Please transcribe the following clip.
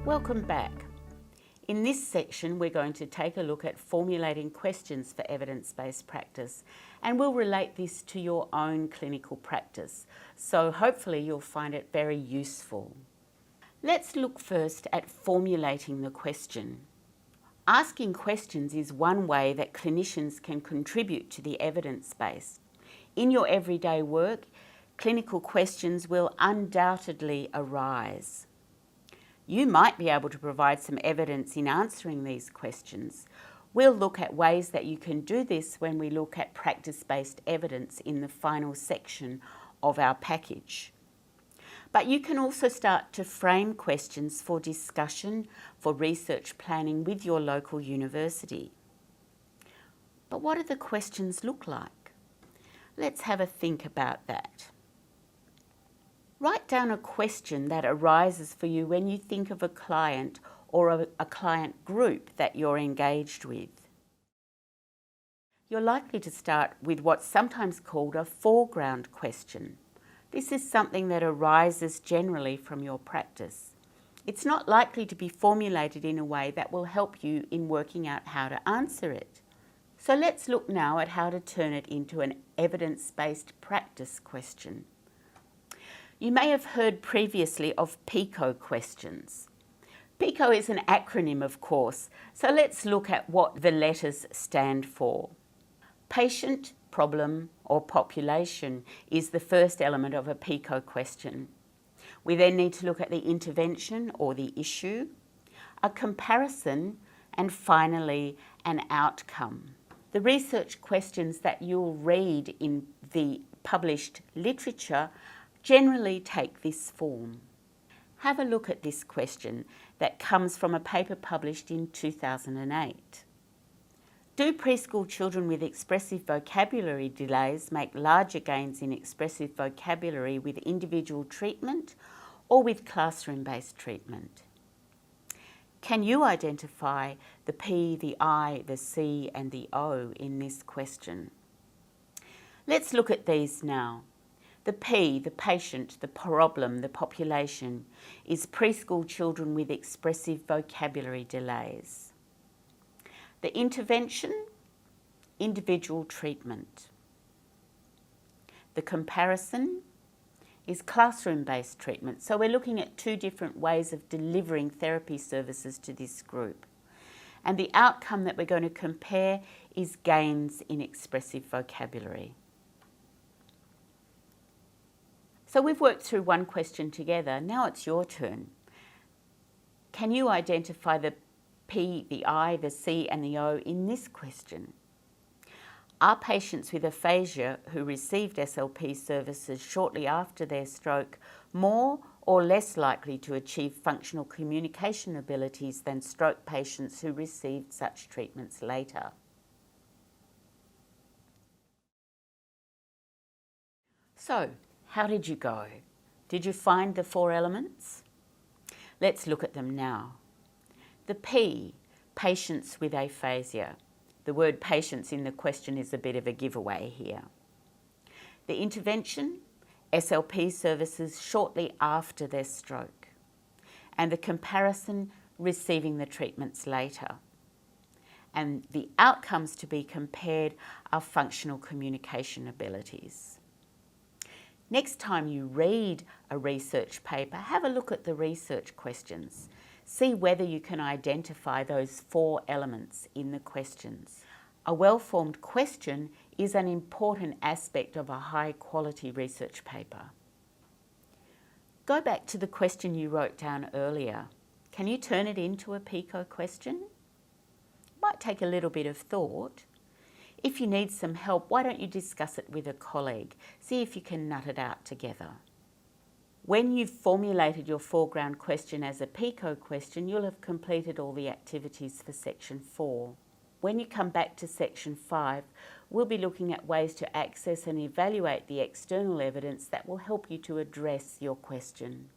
Welcome back. In this section, we're going to take a look at formulating questions for evidence-based practice, and we'll relate this to your own clinical practice. So hopefully you'll find it very useful. Let's look first at formulating the question. Asking questions is one way that clinicians can contribute to the evidence base. In your everyday work, clinical questions will undoubtedly arise. You might be able to provide some evidence in answering these questions. We'll look at ways that you can do this when we look at practice-based evidence in the final section of our package. But you can also start to frame questions for discussion, for research planning with your local university. But what do the questions look like? Let's have a think about that. Write down a question that arises for you when you think of a client or a client group that you're engaged with. You're likely to start with what's sometimes called a foreground question. This is something that arises generally from your practice. It's not likely to be formulated in a way that will help you in working out how to answer it. So let's look now at how to turn it into an evidence-based practice question. You may have heard previously of PICO questions. PICO is an acronym, of course, so let's look at what the letters stand for. Patient, problem, or population is the first element of a PICO question. We then need to look at the intervention or the issue, a comparison, and finally an outcome. The research questions that you'll read in the published literature generally take this form. Have a look at this question that comes from a paper published in 2008. Do preschool children with expressive vocabulary delays make larger gains in expressive vocabulary with individual treatment or with classroom-based treatment? Can you identify the P, the I, the C and the O in this question? Let's look at these now. The P, the patient, the problem, the population, is preschool children with expressive vocabulary delays. The intervention, individual treatment. The comparison is classroom-based treatment. So we're looking at two different ways of delivering therapy services to this group. And the outcome that we're going to compare is gains in expressive vocabulary. So we've worked through one question together. Now it's your turn. Can you identify the P, the I, the C and the O in this question? Are patients with aphasia who received SLP services shortly after their stroke more or less likely to achieve functional communication abilities than stroke patients who received such treatments later? So, how did you go? Did you find the four elements? Let's look at them now. The P, patients with aphasia. The word patients in the question is a bit of a giveaway here. The intervention, SLP services shortly after their stroke. And the comparison, receiving the treatments later. And the outcomes to be compared are functional communication abilities. Next time you read a research paper, have a look at the research questions. See whether you can identify those four elements in the questions. A well-formed question is an important aspect of a high-quality research paper. Go back to the question you wrote down earlier. Can you turn it into a PICO question? It might take a little bit of thought. If you need some help, why don't you discuss it with a colleague? See if you can nut it out together. When you've formulated your foreground question as a PICO question, you'll have completed all the activities for Section 4. When you come back to Section 5, we'll be looking at ways to access and evaluate the external evidence that will help you to address your question.